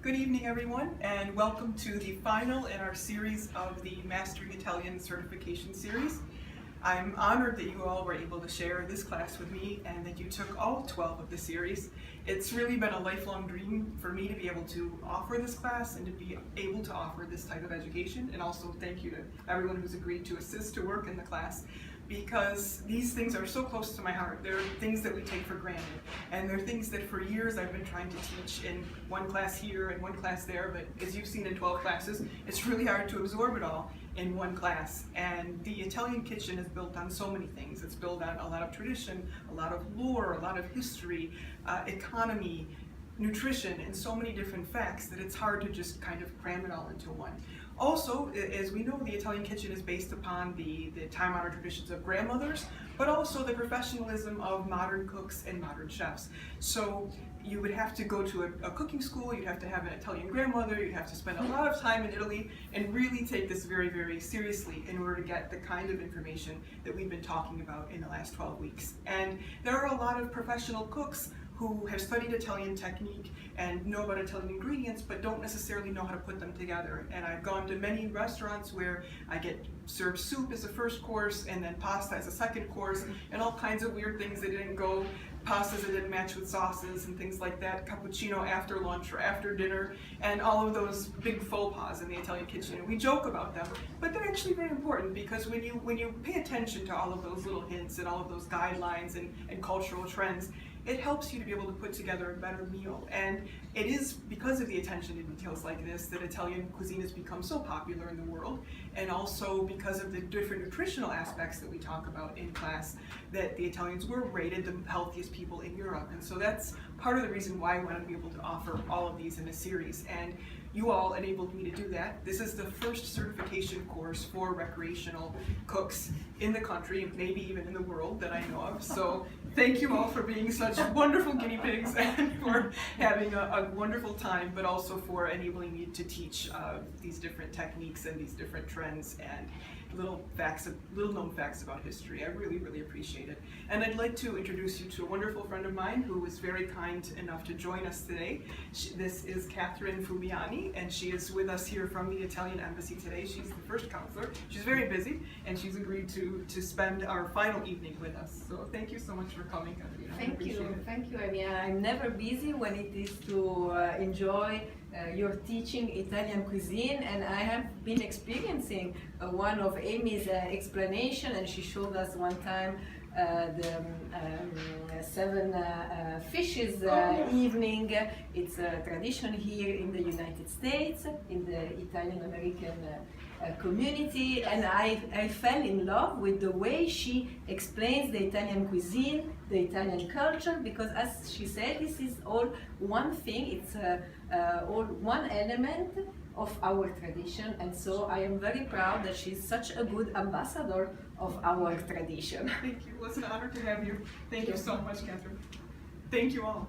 Good evening, everyone, and welcome to the final in our series of the Mastering Italian Certification Series. I'm honored that you all were able to share this class with me and that you took all 12 of the series. It's really been a lifelong dream for me to be able to offer this class and to be able to offer this type of education. And also thank you to everyone who's agreed to assist to work in the class, because these things are so close to my heart. They're things that we take for granted, and they're things that for years I've been trying to teach in one class here and one class there, but as you've seen in 12 classes, it's really hard to absorb it all in one class. And the Italian kitchen is built on so many things. It's built on a lot of tradition, a lot of lore, a lot of history, economy, nutrition, and so many different facts that it's hard to just kind of cram it all into one. Also, as we know, the Italian kitchen is based upon the time-honored traditions of grandmothers, but also the professionalism of modern cooks and modern chefs. So you would have to go to a cooking school, you'd have to have an Italian grandmother, you'd have to spend a lot of time in Italy and really take this very, very seriously in order to get the kind of information that we've been talking about in the last 12 weeks. And there are a lot of professional cooks who have studied Italian technique and know about Italian ingredients, but don't necessarily know how to put them together. And I've gone to many restaurants where I get served soup as a first course and then pasta as a second course, and all kinds of weird things that didn't go, pastas that didn't match with sauces and things like that, cappuccino after lunch or after dinner, and all of those big faux pas in the Italian kitchen. And we joke about them, but they're actually very important, because when you pay attention to all of those little hints and all of those guidelines and cultural trends, it helps you to be able to put together a better meal. And it is because of the attention to details like this that Italian cuisine has become so popular in the world, and also because of the different nutritional aspects that we talk about in class, that the Italians were rated the healthiest people in Europe. And so that's part of the reason why I wanted to be able to offer all of these in a series. And you all enabled me to do that. This is the first certification course for recreational cooks in the country, maybe even in the world, that I know of. So thank you all for being such wonderful guinea pigs and for having a wonderful time, but also for enabling me to teach these different techniques and these different trends and little known facts about history. I really, really appreciate it. And I'd like to introduce you to a wonderful friend of mine who was very kind enough to join us today. This is Catherine Flumiani, and she is with us here from the Italian Embassy today. She's the first counselor. She's very busy, and she's agreed to spend our final evening with us. So thank you so much for coming, Catherine. Thank you, Amy. I'm never busy when it is to enjoy your teaching Italian cuisine, and I have been experiencing one of Amy's explanation, and she showed us one time the 7 fishes evening. It's a tradition here in the United States, in the Italian-American community, and I fell in love with the way she explains the Italian cuisine, the Italian culture, because as she said, this is all one thing, it's all one element of our tradition, and so I am very proud that she's such a good ambassador of our tradition. Thank you. Well, it's an honor to have you. Thank you so much, Catherine. Thank you all.